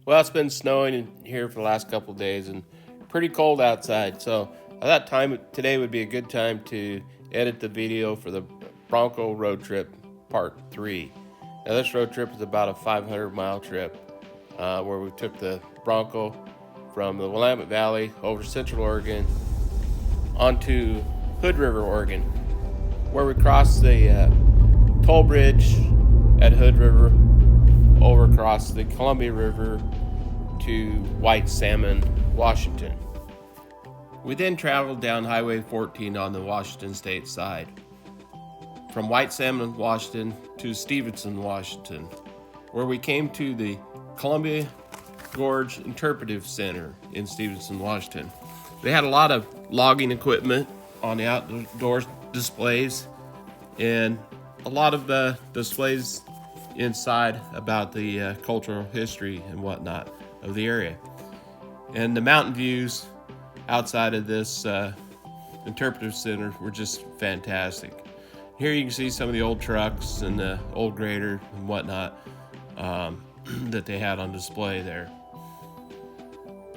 Well, it's been snowing here for the last couple of days and pretty cold outside. So I thought today would be a good time to edit the video for the Bronco road trip part 3. Now this road trip is about a 500-mile trip where we took the Bronco from the Willamette Valley over Central Oregon onto Hood River, Oregon, where we crossed the toll bridge at Hood River over across the Columbia River to White Salmon, Washington. We then traveled down Highway 14 on the Washington state side, from White Salmon, Washington to Stevenson, Washington, where we came to the Columbia Gorge Interpretive Center in Stevenson, Washington. They had a lot of logging equipment on the outdoor displays and a lot of the displays inside about the cultural history and whatnot of the area. And the mountain views outside of this interpretive center were just fantastic. Here you can see some of the old trucks and the old grader and whatnot that they had on display there.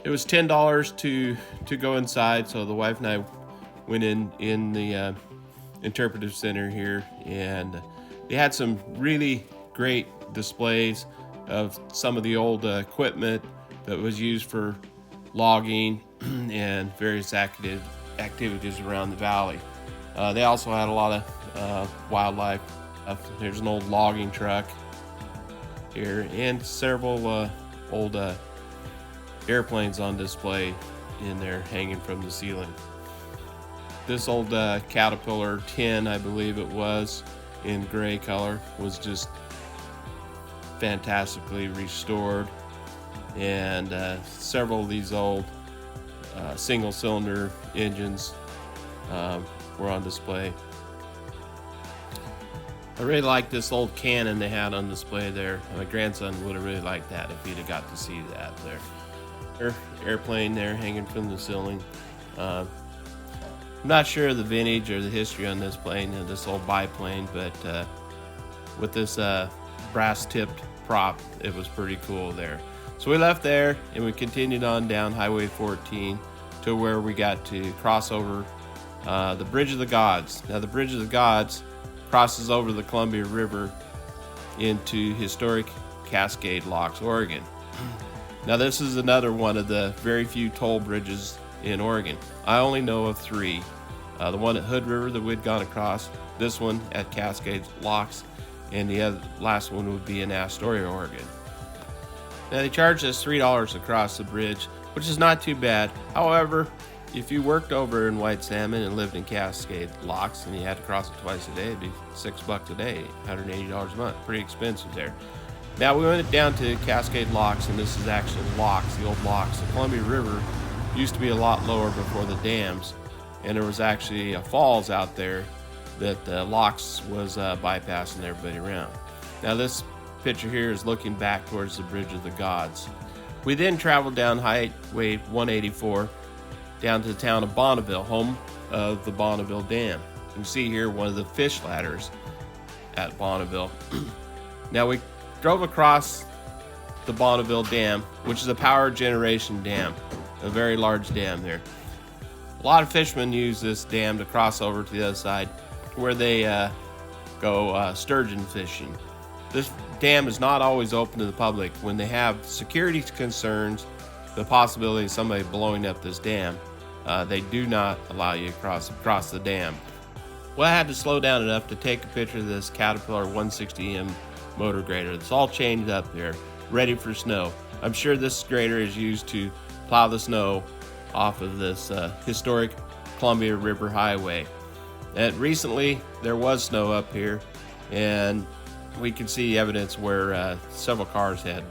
It was $10 to go inside, so the wife and I went in the interpretive center here, and they had some really great displays of some of the old equipment that was used for logging and various activities around the valley. They also had a lot of wildlife. There's an old logging truck here and several old airplanes on display in there hanging from the ceiling. This old Caterpillar 10, I believe it was, in gray color, was just fantastically restored, and several of these old single cylinder engines were on display. I really like this old cannon they had on display there. My grandson would have really liked that if he'd have got to see that there. Airplane there hanging from the ceiling. I'm not sure of the vintage or the history on this plane, this old biplane, but with this brass tipped prop, it was pretty cool there. So we left there and we continued on down Highway 14 to where we got to cross over the Bridge of the Gods. Now the Bridge of the Gods crosses over the Columbia River into historic Cascade Locks, Oregon. Now this is another one of the very few toll bridges in Oregon. I only know of 3. The one at Hood River that we'd gone across, this one at Cascade Locks, and the last one would be in Astoria, Oregon. Now they charged us $3 across the bridge, which is not too bad. However, if you worked over in White Salmon and lived in Cascade Locks and you had to cross it twice a day, it'd be $6 a day, $180 a month. Pretty expensive there. Now we went down to Cascade Locks, and this is actually locks, the old locks. The Columbia River used to be a lot lower before the dams, and there was actually a falls out there that the locks was bypassing everybody around. Now this picture here is looking back towards the Bridge of the Gods. We then traveled down Highway 184 down to the town of Bonneville, home of the Bonneville Dam. You can see here one of the fish ladders at Bonneville. Now we drove across the Bonneville Dam, which is a power generation dam, a very large dam there. A lot of fishermen use this dam to cross over to the other side where they go sturgeon fishing. This dam is not always open to the public. When they have security concerns, the possibility of somebody blowing up this dam, they do not allow you to cross the dam. Well, I had to slow down enough to take a picture of this Caterpillar 160M motor grader. It's all chained up there, ready for snow. I'm sure this grader is used to plow the snow off of this historic Columbia River Highway. And recently there was snow up here, and we could see evidence where several cars had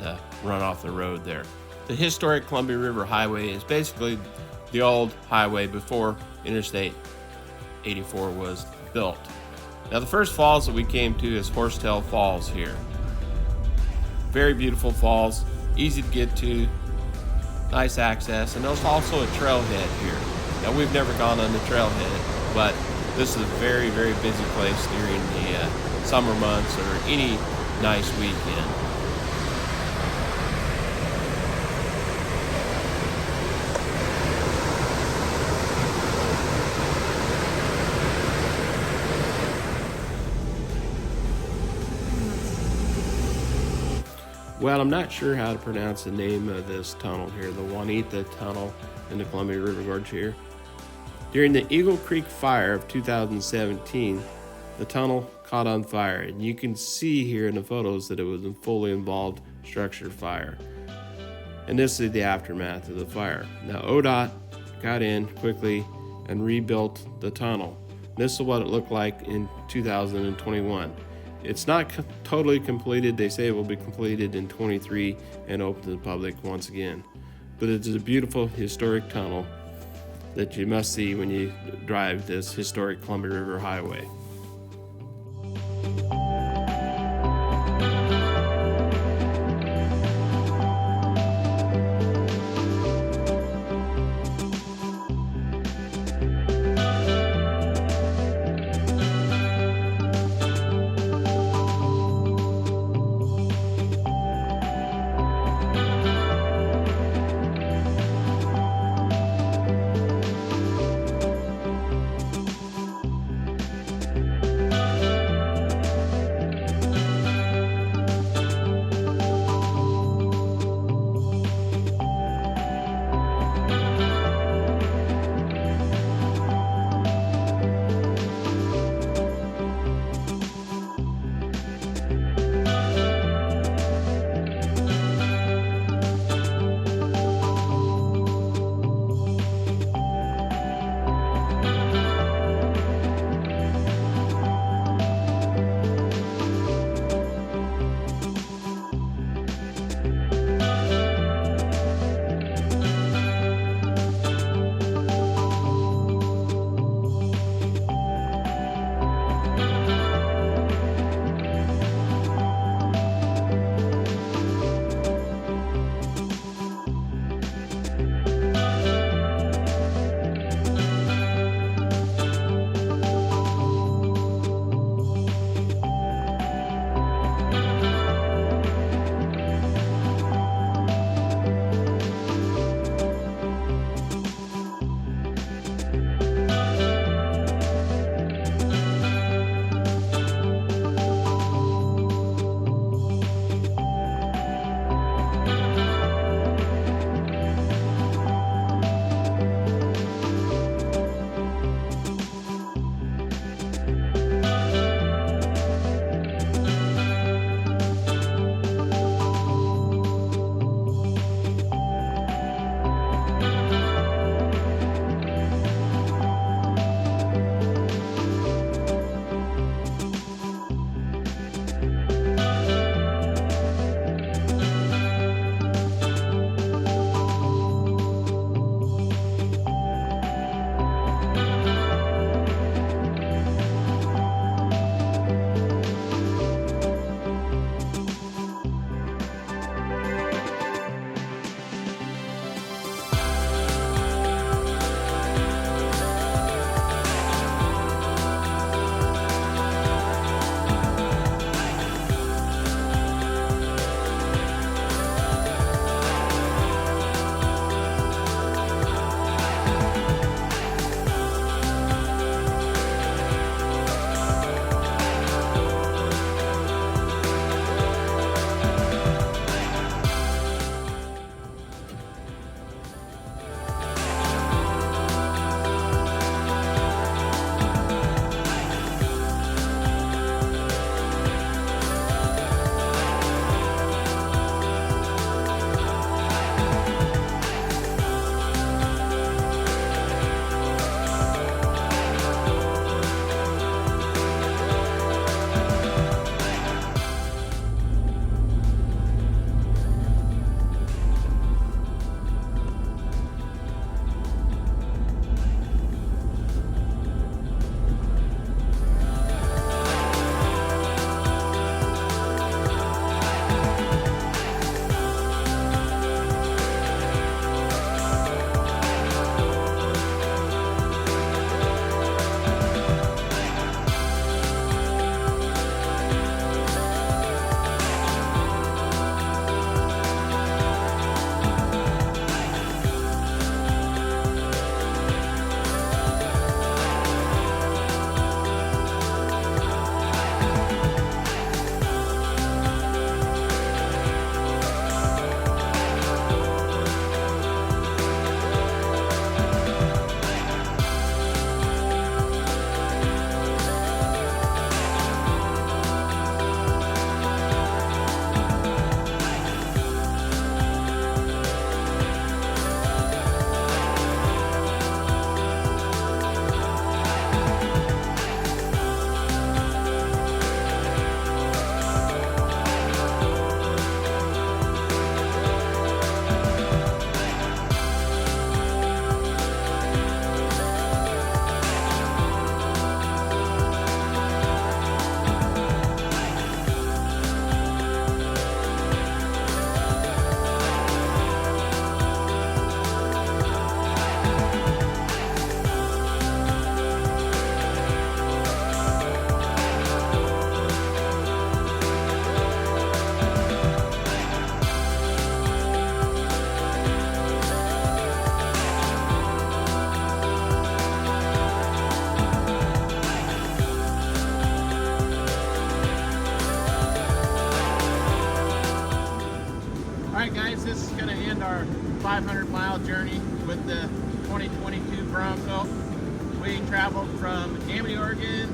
run off the road there. The historic Columbia River Highway is basically the old highway before Interstate 84 was built. Now the first falls that we came to is Horsetail Falls here. Very beautiful falls, easy to get to, nice access, and there's also a trailhead here. Now we've never gone on the trailhead, but this is a very, very busy place during the summer months or any nice weekend. Well, I'm not sure how to pronounce the name of this tunnel here, the Oneontha Tunnel in the Columbia River Gorge here. During the Eagle Creek fire of 2017, the tunnel caught on fire, and you can see here in the photos that it was a fully involved structure fire. And this is the aftermath of the fire. Now, ODOT got in quickly and rebuilt the tunnel. This is what it looked like in 2021. It's not totally completed. They say it will be completed in 23 and open to the public once again. But it is a beautiful historic tunnel that you must see when you drive this historic Columbia River Highway. guys, this is going to end our 500-mile journey with the 2022 Bronco. We traveled from Amity, Oregon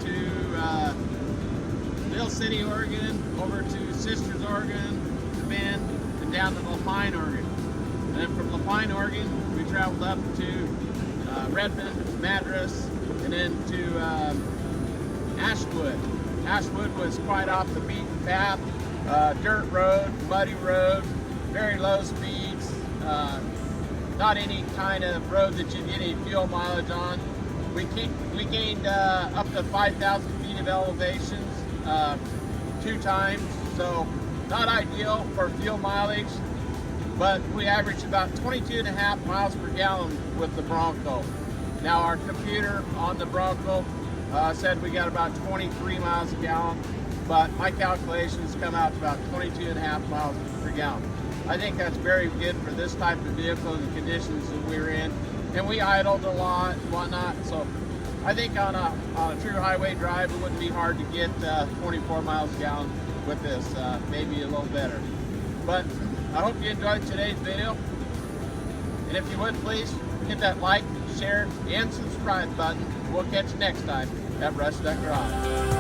to Mill City, Oregon, over to Sisters, Oregon, to Bend, and down to Lapine, Oregon. And then from Lapine, Oregon, we traveled up to Redmond, Madras, and then to Ashwood. Ashwood was quite off the beaten path. Dirt road, muddy road, very low speeds, not any kind of road that you get any fuel mileage on. We gained up to 5,000 feet of elevations 2 times, so not ideal for fuel mileage, but we averaged about 22.5 miles per gallon with the Bronco. Now our computer on the Bronco said we got about 23 miles a gallon, but my calculations come out to about 22.5 miles per gallon. I think that's very good for this type of vehicle and the conditions that we're in. And we idled a lot and whatnot, so I think on a true highway drive, it wouldn't be hard to get 24 miles a gallon with this, maybe a little better. But I hope you enjoyed today's video. And if you would, please hit that like, share, and subscribe button. We'll catch you next time at Rush Duck Garage.